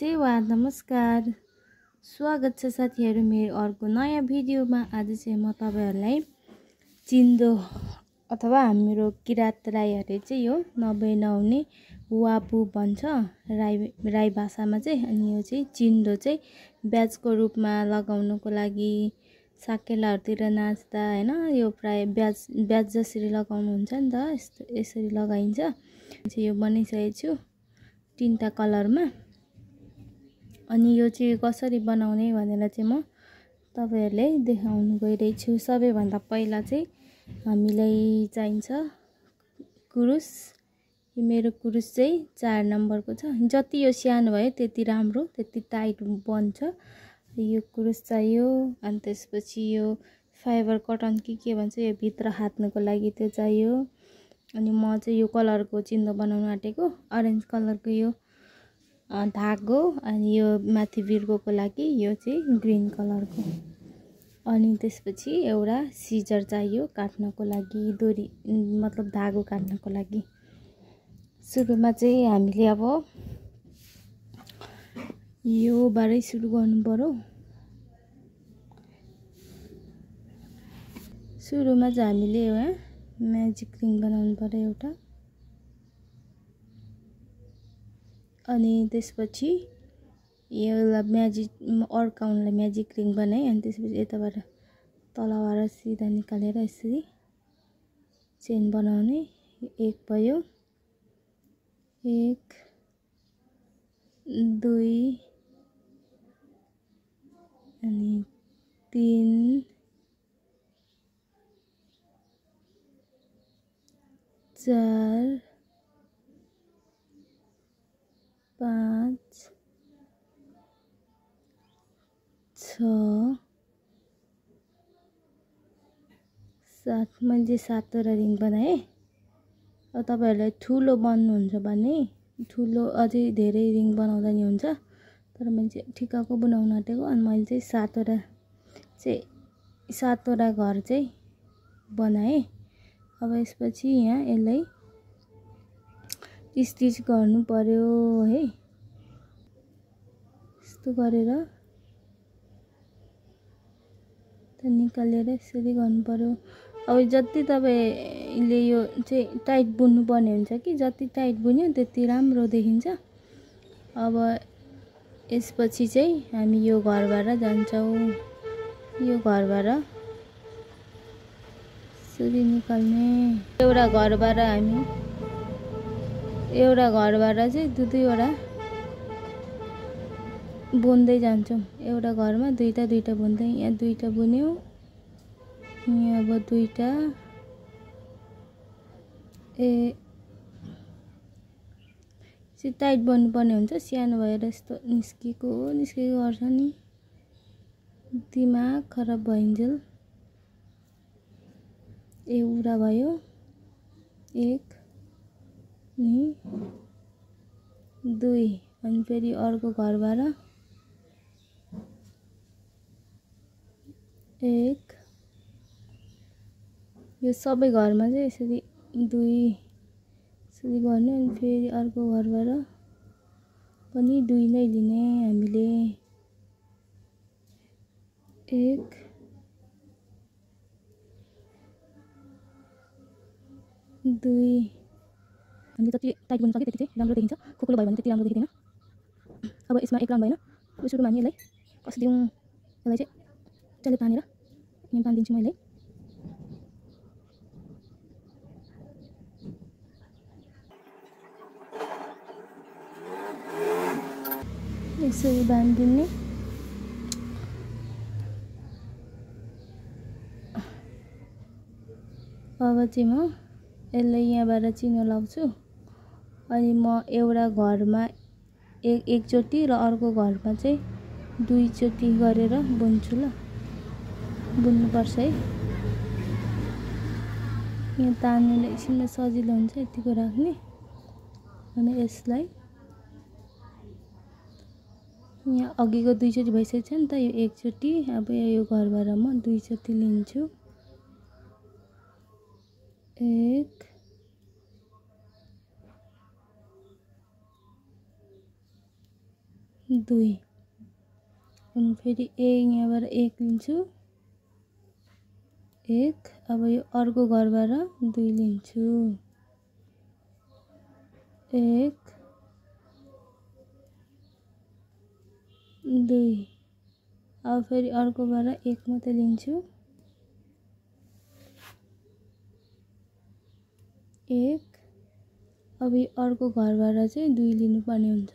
सेवा नमस्कार स्वागत छ साथीहरु मेरो अर्को नयाँ भिडियोमा। आज चाहिँ म तपाईहरुलाई चिन्दो अथवा हाम्रो किरात राईहरुले चाहिँ यो नभए नहुने वापु भन्छ राई भाषामा चाहिँ। अनि यो चाहिँ चिन्दो चाहिँ ब्याजको रूपमा लगाउनको लागि साकेलाहरुतिर नाच्दा हैन, यो प्राय ब्याज जसरी लगाउनु हुन्छ नि त यसरी लगाइन्छ। चाहिँ यो बनाइसकेको छु तीनटा कलरमा। अनि यो चाहिँ कसरी बनाउने भनेर चाहिँ म तपाईहरुलाई देखाउन गइरहेछु। सबैभन्दा पहिला चाहिँ हामीलाई चाहिन्छ कुरुस। यो मेरो कुरुस चाहिँ 4 नम्बरको छ। जति यो सानो भयो त्यति राम्रो, त्यति टाइट बन्छ। यो कुरुस चाहियो। अनि त्यसपछि यो फाइबर कटन के भन्छ यो भित्र हात्नुको लागि त्यो चाहियो। अनि म चाहिँ यो कलरको चिन्दो बनाउन आँटेको, ऑरेन्ज कलरको यो धागो। अनि यो माथि बिर्गोको लागि यो चाहिँ ग्रीन कलरको। अनि त्यसपछि एउटा सिजर चाहियो काट्नको लागि, दोरी मतलब धागो काट्नको लागि। सुरुमा चाहिँ हामीले अब यो बारै सुरु गर्नु पर्यो। सुरुमा चाहिँ हामीले म्याजिक रिङ बनाउनु पर्यो एउटा। अनि त्यसपछि यसलाई म्याजिक अड्काउनलाई म्याजिक रिङ बनाए। अनि त्यसपछि यताबाट तलबाट सिधा निकालेर यसरी चेन बनाउने। एक भयो, 1 2 अनि 3 4 5 6 7 मैले 7वटा रिङ बनाए। अब तपाईहरुलाई ठुलो बन्नुहुन्छ भने ठुलो अझै धेरै रिङ बनाउँदा नि हुन्छ, तर मैले चाहिँ ठिक्कको बनाउन आँटेको। अनि मैले चाहिँ 7वटा घर चाहिँ बनाए। अब यसपछि यहाँ यसलाई स्टिच गर्नु पर्यो है। यस्तो गरेर निकालेर यसरी गर्नु पर्यो। अब जति तपाईले यो चाहिँ टाइट बुन्नु पर्ने हुन्छ कि जति टाइट बुन्यो त्यति राम्रो देखिन्छ। अब यसपछि चाहिँ हामी यो घरबाट जान्छौं। यो घरबाट यसरी निकाल्ने। एउटा घरबाट चाहिँ दुईवटा बुन्दै जान्छौं। एउटा घरमा दुईटा बुन्दै। यहाँ 2टा बुन्यो, यहाँ अब 2टा चाहिँ टाइट बन्नुपर्ने हुन्छ। सानो भएर यस्तो निस्केको गर्छ नि, दिमाग खराब भइन्जेल। एउटा भयो, 1 अनि 2। अनि फेरि अर्को घरबाट 1। यो सबै घरमा चाहिँ यसरी 2 यसरी गर्ने। अनि फेरि अर्को घरबाट पनि 2 नै लिने हामीले। 1 2। हामीले जति टाइट बुन्न सक्यो त्यति चाहिँ राम्रो देखिन्छ। खोक्लो भयो भने त्यति राम्रो देखिदैन। अब यसमा 1 राउन्ड भएन। सुरुमा हामी यसलाई कसरी दिउँ, यसलाई चाहिँ चले तानेर यहाँ बान्दिन्छु मैले। यसरी बान्दिने। अब चाहिँ म यसलाई यहाँबाट चिनो लाउँछु। अनि म एउटा घरमा एकचोटी र अर्को घरमा चाहिँ 2 चोटी गरेर बुन्छु ल। बुन्नुपर्छ है। यहाँ तान्नुले एकछिनमा सजिलो हुन्छ यतिको राख्ने। अनि यसलाई यहाँ अघिको 2 चोटी भइसकेको छ नि त, यो 1 चोटी। अब यो घरबाट म 2 चोटी लिन्छु। 1 2 2 अनि फेरि यहाँबाट 1 लिन्छु 1 अब यो अर्को घरबाट 2 लिन्छु 1 2 अब फेरि अर्कोबाट 1 मात्रै लिन्छु 1 अब यो अर्को घरबाट चाहिँ 2 लिनुपर्ने हुन्छ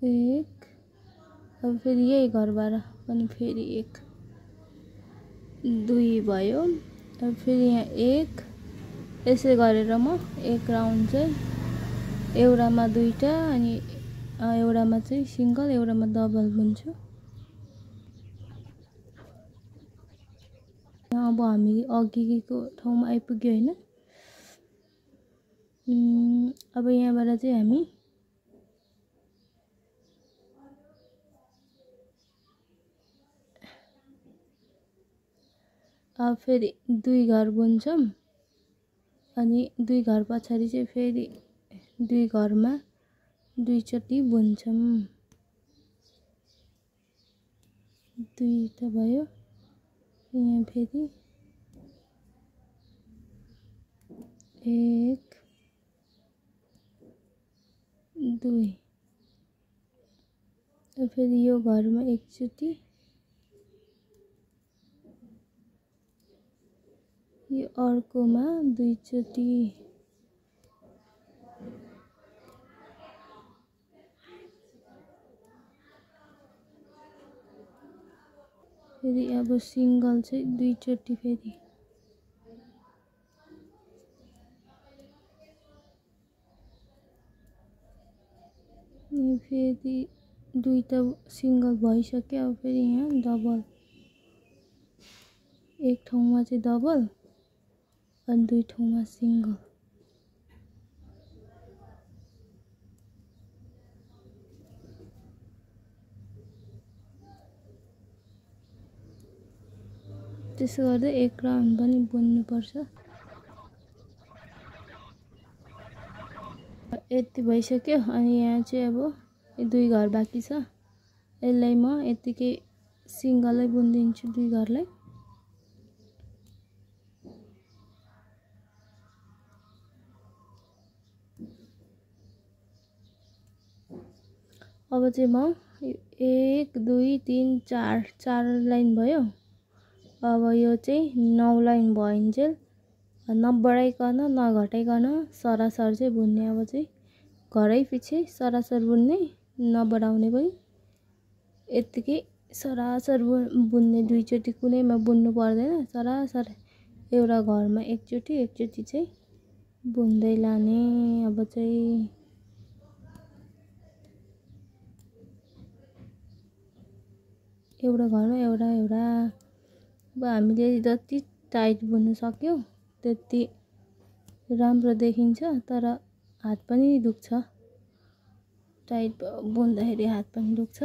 1 अब फेरि यही घरबाट पनि फेरि 1 2 भयो अब फेरि यहाँ 1 यसै गरेर म एक राउन्ड चाहिँ एउटामा दुईटा अनि एउटामा चाहिँ सिंगल एउटामा डबल बुन्छु अब हामी अघिको ठाउँमा आइपुग्यो हैन अब यहाँबाट चाहिँ हामी अब फेरि 2 घर बुन्छौं अनि 2 घर पछाडी चाहिँ फेरि 2 घरमा 2 चोटी बुन्छौं 2 त भयो यहाँ फेरि 1 2 अब फेरि यो घरमा एक चोटी यो अर्कोमा 2 चोटी फेरि अब सिंगल चाहिँ 2 चोटी फेरि यो फेरि 2 त सिंगल भइसक्यो अब फेरि यहाँ डबल एक ठाउँमा चाहिँ डबल अनि 2 ठाउँमा सिंगल त्यसो गर्दा एक राउन्ड पनि बुन्नु पर्छ यति भइसक्यो अनि यहाँ चाहिँ अब 2 घर बाँकी छ यसलाई म यतिकै सिंगलै बुनिदिन्छु 2 घरलाई अब चाहिँ म 1 2 3 4 4 लाइन भयो अब यो चाहिँ 9 लाइन भइन्जेल नबढाइकन नघटाइकन सरासर चाहिँ बुन्ने अब चाहिँ घरै पछि सरासर बुन्ने नबढाउने पनि यतिकै सरासर बुन्ने 2 चोटी कुनैमा बुन्नु पर्दैन सरासर एउटा घरमा एक चोटी चाहिँ बुन्दै लाने अब चाहिँ एउटा घरमा एउटा अब हामीले जति टाइट बुन्न सक्यौ त्यति राम्रो देखिन्छ तर हात पनि दुख्छ टाइट बुन्दाखेरि हात पनि दुख्छ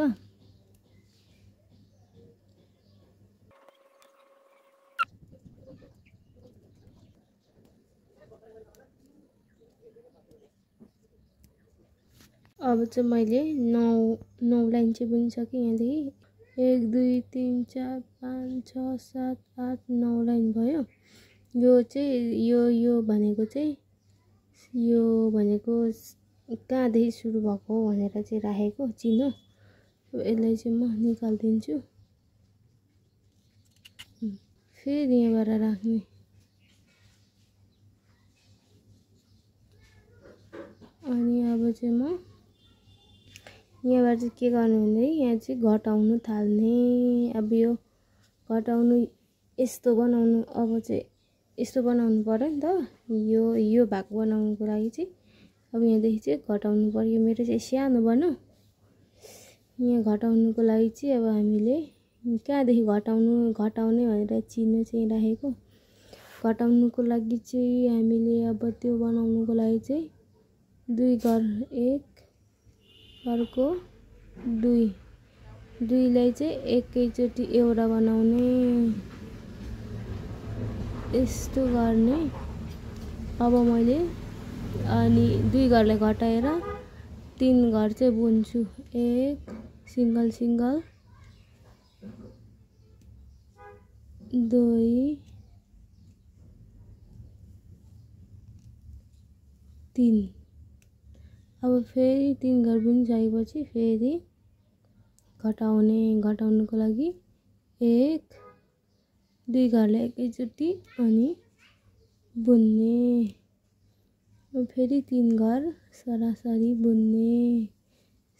अब चाहिँ मैले 9 लाइन चाहिँ बुनिसकेँ यहाँदेखि 1 2 3 4 5 6 7 8 9 लाइन भयो यो चाहिँ यो भनेको चाहिँ यो भनेको कहाँदेखि सुरु भएको भनेर चाहिँ राखेको चिनो यसलाई चाहिँ म निकाल्दिन्छु फेरि यहाँबाट राख्ने अनि अब चाहिँ म यहाँबाट चाहिँ के गर्नु भने यहाँ चाहिँ घटाउनु थाल्ने अब यो घटाउनु यस्तो बनाउनु अब चाहिँ यस्तो बनाउनु पर्यो नि त यो भाग बनाउनुको लागि चाहिँ अब यहाँदेखि चाहिँ घटाउनु पर्यो मेरो चाहिँ सानो बनाऊ यहाँ घटाउनुको लागि चाहिँ अब हामीले कहाँदेखि घटाउने भनेर चिन्ह चाहिँ राखेको घटाउनुको लागि चाहिँ हामीले अब त्यो बनाउनुको लागि चाहिँ 2 घर 1 अर्को 2 लाई चाहिँ एकैचोटी एउटा बनाउने यस्तो गर्ने अब मैले अनि 2 घरलाई घटाएर तीन घर चाहिँ बुन्छु। एक सिंगल सिंगल, दुई, तीन। अब फेरि तीन घर बुनिसकेपछि फेरि घटाउनुको लागि एक दुई घरलाई एकैचोटि अनि बुन्ने। फेरि तीन घर सरासरी बुन्ने।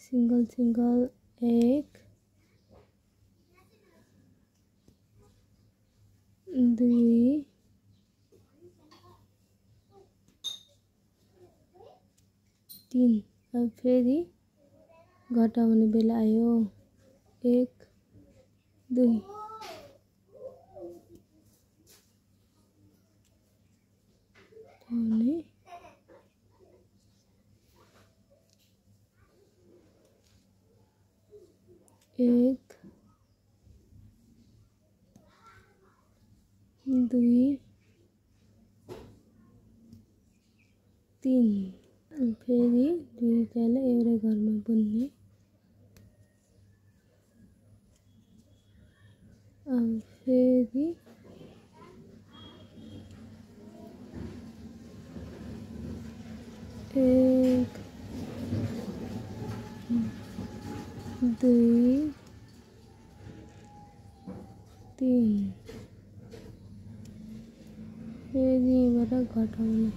सिंगल सिंगल, एक, दुई, तीन। अब फेरि घटाउने बेला आयो। एक, दुई, घटाउने, एक, दुई, तीन। फेरि दुईटालाई एउटै घरमा बुन्ने। अब फेरि एक, दुई, तीन। फेरि यहाँबाट घटाउने।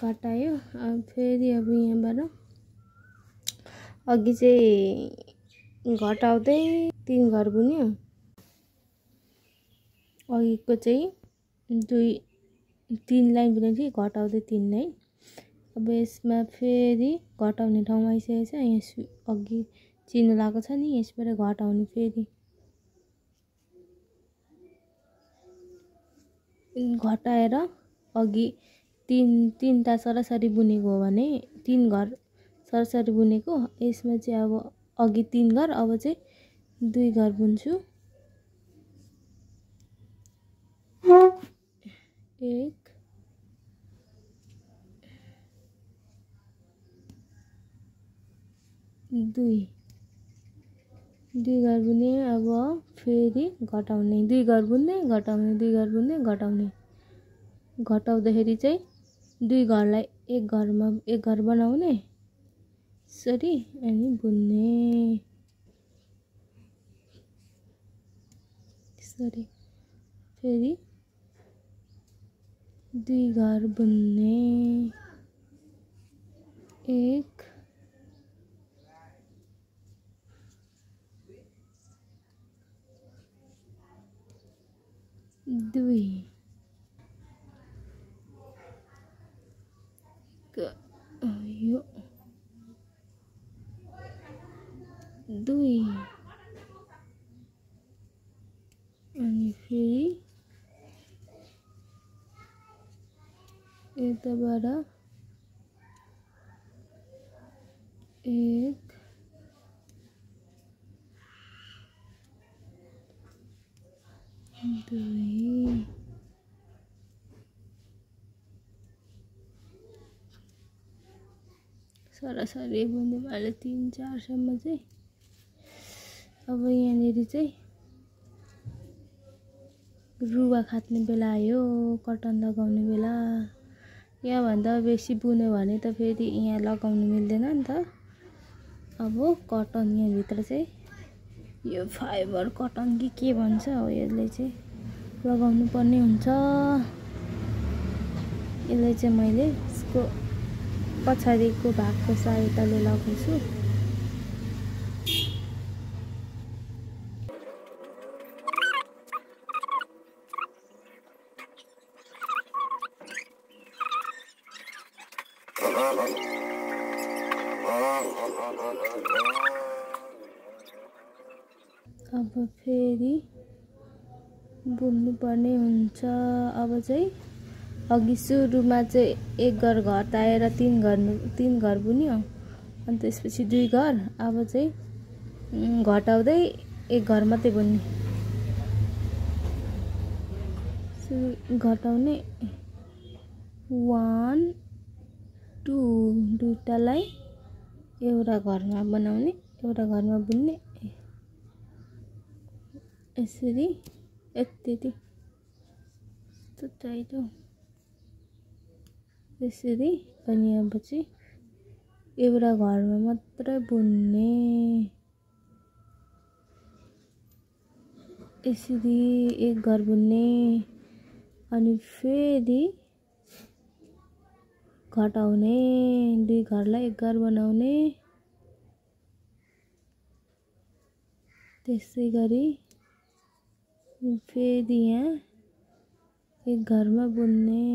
घटायो। अब फेरि अब यहाँबाट अघि चाहिँ घटाउँदै तीन घर बुन्यो। अघिको चाहिँ तीन लाइन बुनेको थिएँ, घटाउँदै तीन लाइन। अब यसमा फेरि घटाउने ठाउँ आइसकेको छ। यहाँ अघि चिन्ह लगाएको छ नि, यसबाट घटाउने। फेरि घटाएर अघि तीनटा सरासरी बुनेको हो भने तीन घर सरासरी बुनेको। यसमा चाहिँ अब अघि तीन घर, अब चाहिँ दुई घर बुन्छु। एक, दुई घर बुने। अब फेरि घटाउने। दुई घर बुन्ने, घटाउने, दुई घर बुन्ने, घटाउने। घटाउँदाखेरि चाहिँ दुई घरलाई एक घर बनाउने यसरी अनि बुन्ने यसरी। फेरि दुई घर बुन्ने। एक, दुई, यो दुई अनि फेरि यताबाट एक, दुई, सरासरी बुन्ने भएर 3-4 सम्म चाहिँ। अब यहाँनिर चाहिँ रुवा खात्ने बेला आयो, कटन लगाउने बेला। यहाँभन्दा बेसी बुन्यो भने त फेरि यहाँ लगाउनु मिल्दैन नि त। अब कटन यहाँभित्र चाहिँ यो फाइबर कटन कि के भन्छ हो, यसले चाहिँ लगाउनु पर्ने हुन्छ। यसलाई चाहिँ मैले यसको पछाडिको भागको सहायताले लगाउँछु। अब फेरि बुन्नु पर्ने हुन्छ। अब चाहिँ अघि सुरुमा चाहिँ एक घर घटाएर तीन घर बुन्यो, अनि त्यसपछि दुई घर। अब चाहिँ घटाउँदै एक घर मात्रै बुन्ने। यसरी घटाउने 1 2 दुईटालाई एउटा घरमा बनाउने एउटा घरमा बुन्ने यसरी यति टाइट हो यसरी अनि अब चाहिँ एउटा घरमा मात्रै बुन्ने यसरी एक घर बुन्ने अनि फेरि घटाउने दुई घरलाई एक घर बनाउने त्यसै गरी फेरि यहाँ एक घरमा बुन्ने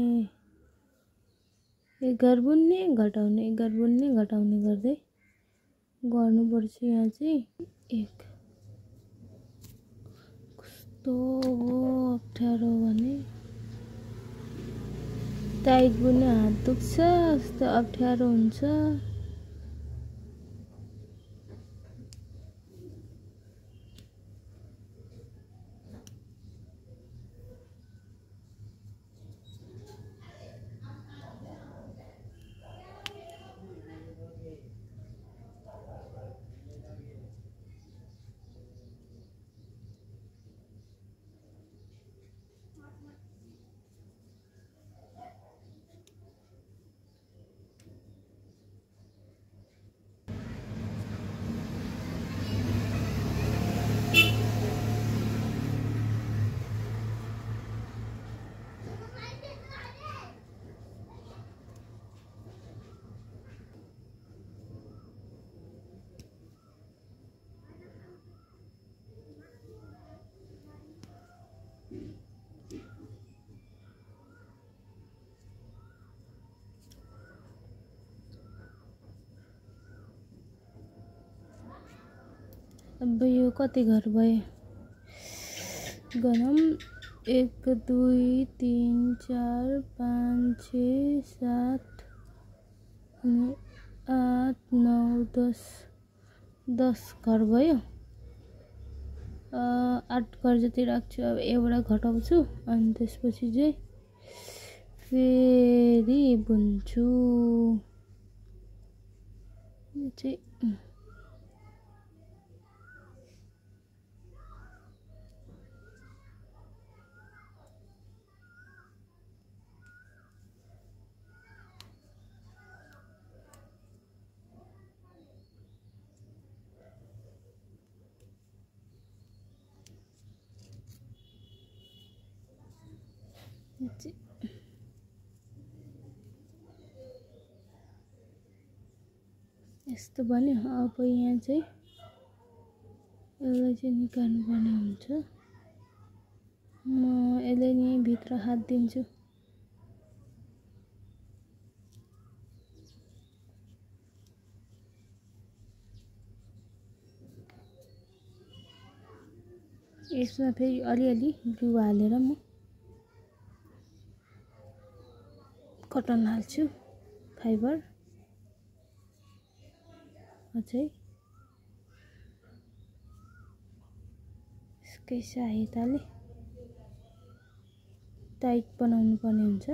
एक घर बुन्ने घटाउने एक घर बुन्ने घटाउने गर्दै गर्नुपर्छ यहाँ चाहिँ एक कस्तो अप्ठ्यारो भने टाइट बुन्ने हात दुख्छ कस्तो अप्ठ्यारो हुन्छ अब यो कति घर भयो गरम 1 2 3 4 5 6 7 8 9 10 घर भयो 8 घर जति राख्छु अब एउटा घटाउँछु अनि त्यसपछि चाहिँ फेरि बुन्छु यो चाहिँ यस्तो बन्यो अब यहाँ चाहिँ यसलाई चाहिँ निकाल्नु पर्ने हुन्छ म यसलाई नि भित्र हात दिन्छु यसमा फेरि अलिअलि ग्लु हालेर म कटन हाल्छु फाइबर अझै यसकै सहायताले टाइट बनाउनु पर्ने हुन्छ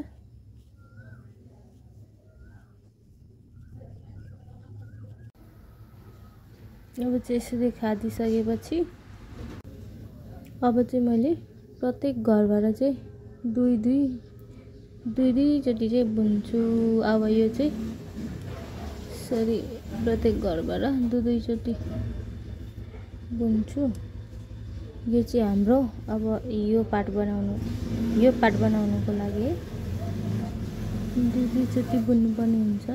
अब चाहिँ यसरी खादिसकेपछि अब चाहिँ मैले प्रत्येक घरबाट चाहिँ दुई चोटि चाहिँ बुन्छु अब यो चाहिँ यसरी प्रत्येक घरबाट दुई चोटि बुन्छु यो चाहिँ हाम्रो अब यो पार्ट बनाउनुको लागि दुई चोटि बुन्नु पर्ने हुन्छ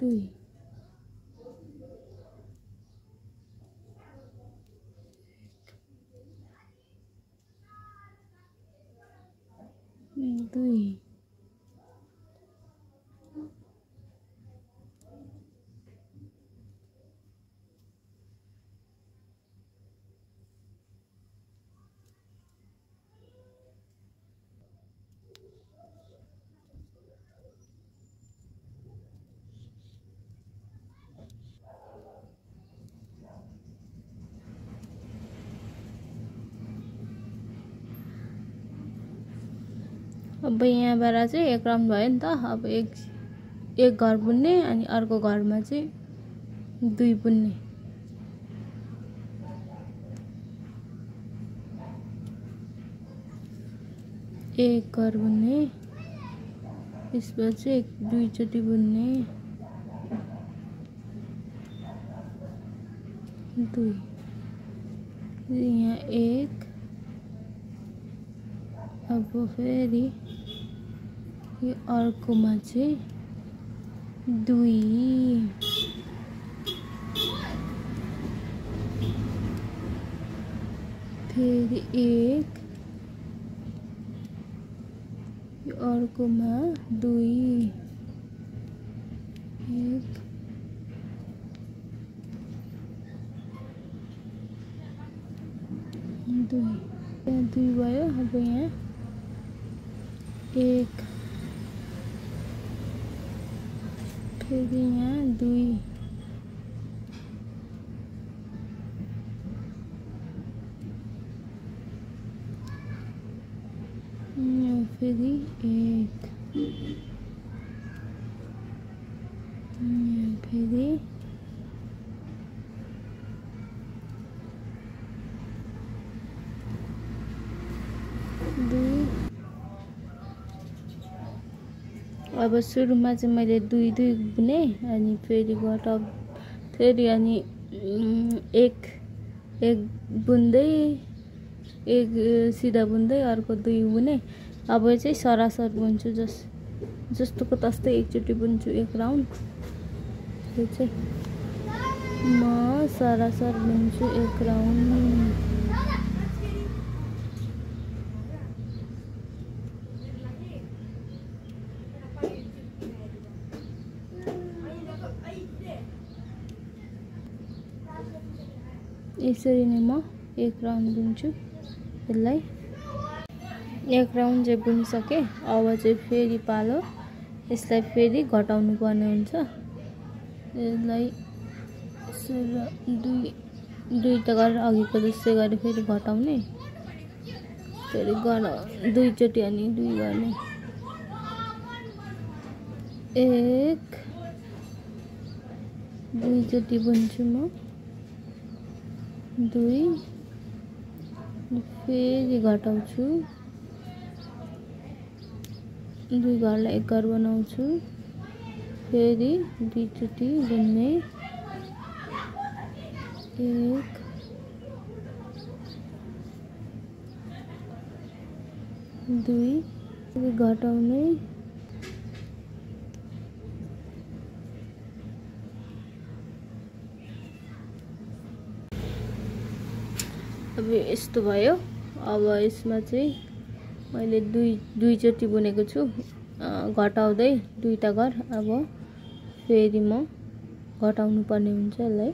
दुई अब यहाँबाट चाहिँ एक राउन्ड भयो नि त। अब एक घर बुन्ने अनि अर्को घरमा चाहिँ 2 बुन्ने। एक घर बुन्ने, त्यसपछि 2 चोटि बुन्ने, 2 यहाँ 1। अब फेरि यो अर्कोमा चाहिँ 2, फेरि 1, यो अर्कोमा 2, 1, 2, यहाँ 2 भयो। अब यहाँ 1, फेरि यहाँ 2, यहाँ फेरि 1, यहाँ फेरि 2। अब सुरुमा चाहिँ मैले 2 बुने अनि फेरि घटाउ, फेरि अनि 1 बुन्दै, 1 सिधा बुन्दै अर्को 2 बुने। अब चाहिँ सरासर बुन्छु, जस्तोको तस्तै एकचोटि बुन्छु 1 राउन्ड। यो चाहिँ म सरासर बुन्छु 1 राउन्ड। यसरी नै म 1 राउन्ड बुन्छु यसलाई। 1 राउन्ड चाहिँ बुनिसकेँ। अब चाहिँ फेरि पालो यसलाई फेरि घटाउनु पर्ने हुन्छ। यसलाई 2 गरेर अघिको जस्तै गरी फेरि घटाउने, फेरि 2 चोटि अनि 2 गर्ने। 1 2 चोटि बुन्छु म, 2 फेरि घटाउँछु, 2 घरलाई 1 घर बनाउँछु, फेरि 2 चोटि बुन्ने, 1 2 फेरि घटाउने, अब यस्तो भयो। अब यसमा चाहिँ मैले 2 चोटि बुनेको छु, घटाउँदै 2टा घर। अब फेरि म घटाउनु पर्ने हुन्छ यसलाई।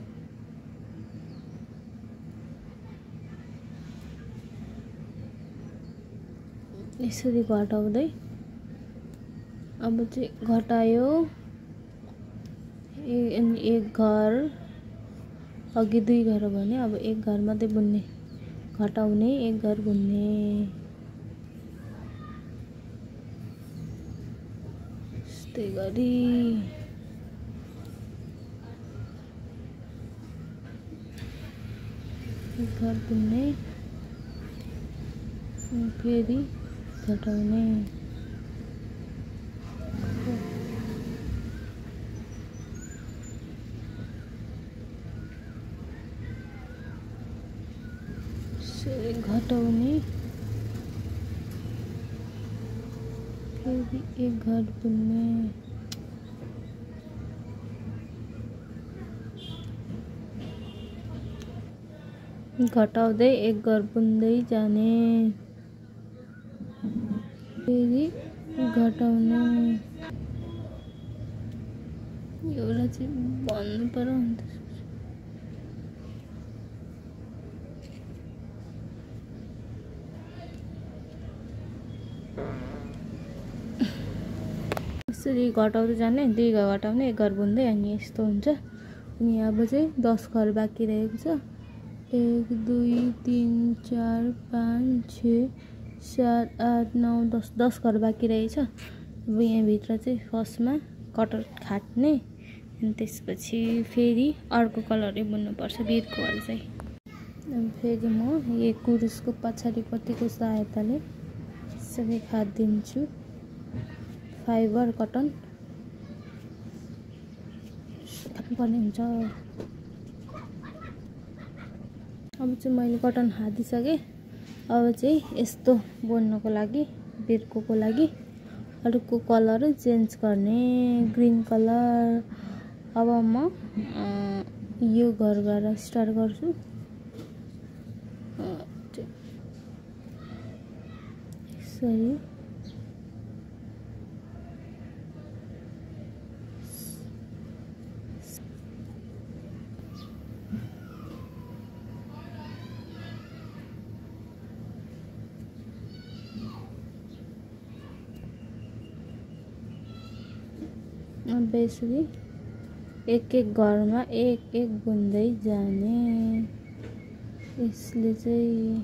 यसरी घटाउँदै अब चाहिँ घटायो, अनि 1 घर, अघि 2 घर भने अब 1 घर मात्रै बुन्ने, घटाउने 1 घर बुन्ने। यस्तै गरी एक घर बुन्ने, फेरि घटाउने, घटाउने, फेरि 1 घर बुन्ने, घटाउँदै 1 घर बुन्दै जाने, फेरि घटाउने। एउटा चाहिँ भन्नु पर्यो नि त। यसरी घटाउँदै जाने, 2 घर घटाउने, 1 घर बुन्दै, अनि यस्तो हुन्छ। अनि अब चाहिँ 10 घर बाँकी रहेको छ। 1 2 3 4 5 6 7 8 9 10 10 घर बाँकी रहेछ। अब यहाँभित्र चाहिँ फर्स्टमा कटर खाट्ने अनि त्यसपछि फेरि अर्को कलरै बुन्नुपर्छ बिर्कोहरू चाहिँ। अब फेरि म यो कुरुसको पछाडिपट्टिको सहायताले सबै खादिन्छु फाइबर कटन खानुपर्ने हुन्छ। अब चाहिँ मैले कटन हादिसकेँ। अब चाहिँ यस्तो बुन्नको लागि बिर्कोको लागि अर्को कलर चेन्ज गर्ने ग्रीन कलर। अब म यो घरबाट स्टार्ट गर्छु। सरी अब यसरी एक एक घरमा एक एक बुन्दै जाने। यसले चाहिँ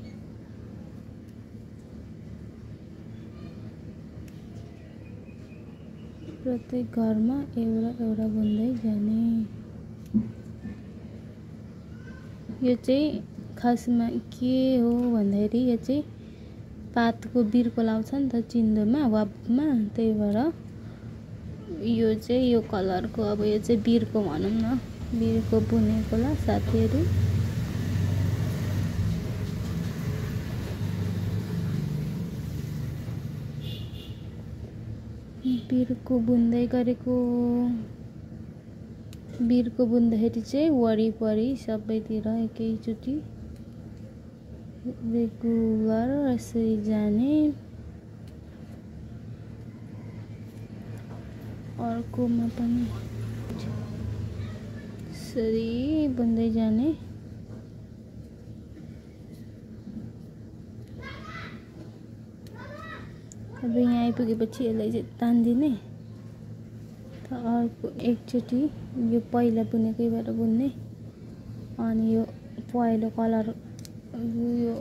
प्रत्येक घरमा एउटा एउटा बुन्दै जाने। यो चाहिँ खासमा के हो भन्दाखेरि यो चाहिँ पातको बिर्को लाउँछ नि त चिन्दोमा वापमा, त्यही भएर यो चाहिँ यो कलरको अब यो चाहिँ बिर्को भनौँ न, बिर्को बुनेको ला साथीहरू। बिर्को बुन्दै गरेको। बिर्को बुन्दाखेरि चाहिँ वरिपरि सबैतिर एकैचोटि रेगुलर यसरी जाने। अर्कोमा पनि यसरी बुन्दै जाने। अब यहाँ आइपुगेपछि यसलाई चाहिँ तान्दिने। अर्को एकचोटि यो पहिला बुनेकैबाट बुन्ने अनि यो पहेँलो कलर यो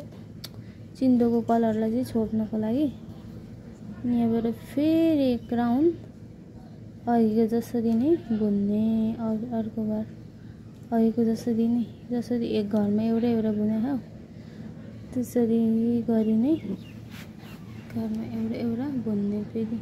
चिन्दोको कलरलाई चाहिँ छोड्नको लागि यहाँबाट फेरि एक राउन्ड अघिको जसरी नै बुन्ने। अर्को बार अघिको जसरी नै, जसरी एक घरमा एउटा एउटा बुने हो त्यसरी गरी नै घरमा एउटा एउटा बुन्ने फेरि।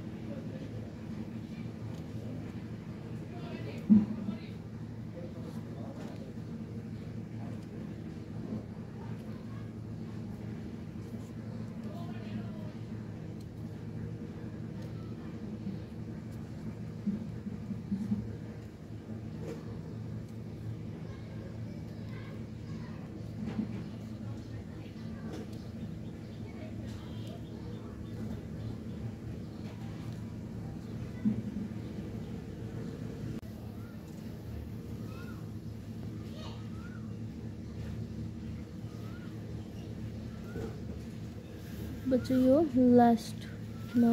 अब चाहिँ यो लास्टमा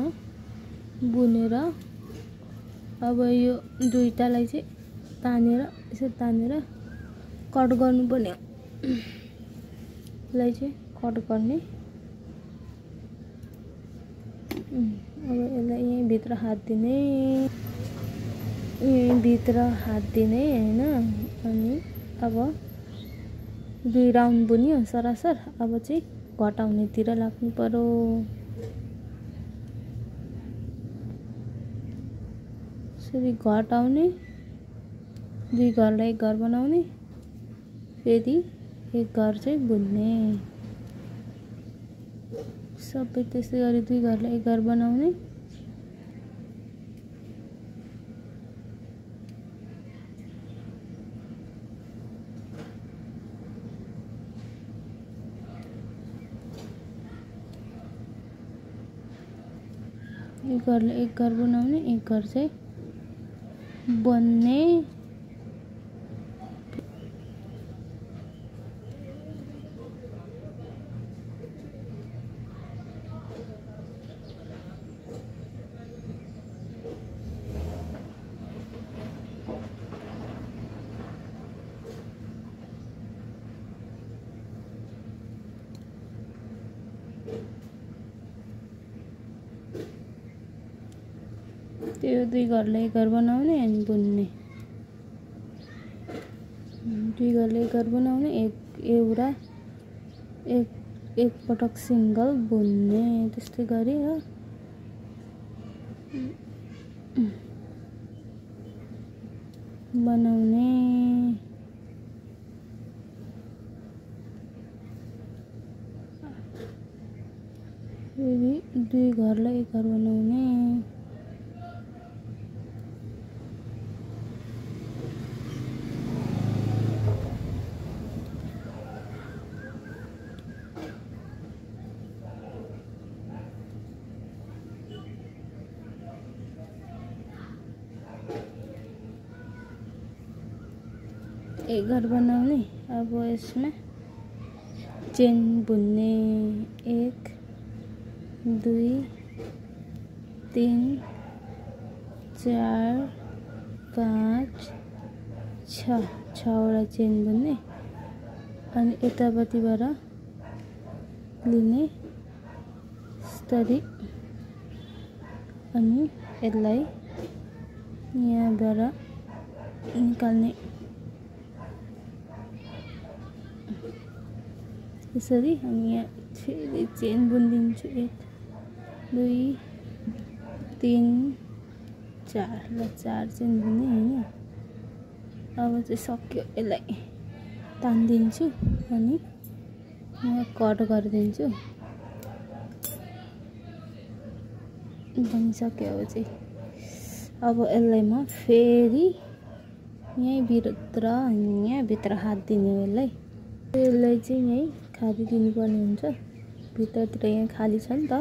बुनेर अब यो दुईटालाई चाहिँ तानेर यसरी तानेर कट गर्नुपर्ने। यसलाई चाहिँ कट गर्ने। अब यसलाई यहीँ भित्र हात दिने, यहीँ भित्र हात दिने हैन। अनि अब दुई राउन्ड बुन्यो सरासर। अब चाहिँ घटाउनेतिर लाग्नु पर्यो। यसरी घटाउने, दुई घरलाई एक घर बनाउने, फेरि एक घर चाहिँ बुन्ने। सबै त्यस्तै गरी दुई घरलाई एक घर बनाउने। एक घरलाई एक घर बनाउने, एक घर चाहिँ बन्ने। त्यो 2 घरलाई 1 घर बनाउने अनि बुन्ने 2 घरलाई 1 घर बनाउने एउटा एक पटक सिंगल बुन्ने त्यस्तै गरी हो बनाउने फेरि 2 घरलाई 1 घर बनाउने एक घर बनाउने अब इसमें चेन बुन्ने 1 2 3 4 5 6 वटा चेन बुन्ने अनि यतापट्टिबाट लिने यस्तरी अनि यसलाई यहाँबाट निकाल्ने यसरी अनि यहाँ फेरि चेन बुनिदिन्छु 1 2 3 4 ल 4 चेन बुने हैन अब चाहिँ सक्यो यसलाई तान्दिन्छु अनि यहाँ कट गरिदिन्छु बनिसक्यो अब यसलाई म फेरि यही भित्र हात दिने यसलाई चाहिँ यही खाली दिनुपर्ने हुन्छ भित्रतिर यहाँ खाली छ नि त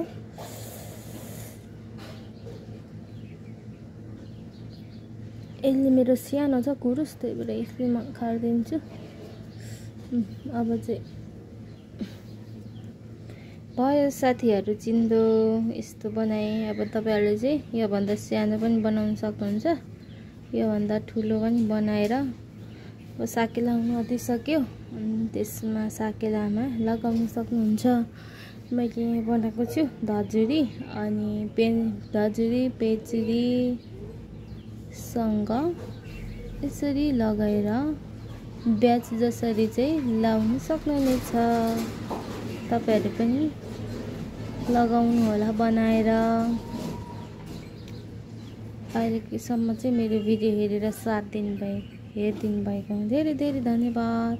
यसले मेरो सानो छ कुरुस त्यही भएर यसले म खारिदिन्छु अब चाहिँ भयो साथीहरु चिन्दो यस्तो बनाए अब तपाईहरुले चाहिँ यो भन्दा सानो पनि बनाउन सक्नुहुन्छ यो भन्दा ठुलो पनि बनाएर अब साकेलामा आदिसक्यो अनि त्यसमा साकेलामा लगाउन सक्नुहुन्छ मैले यहाँ बनाएको छु धजुरी अनि धजुरी पेचरी सँग यसरी लगाएर ब्याज जसरी चाहिँ लाउन सक्नुहुनेछ तपाईहरु पनि लगाउनु होला बनाएर अहिलेसम्म चाहिँ मेरो भिडियो हेरेर साथ दिनु भएको धेरै धेरै धन्यवाद।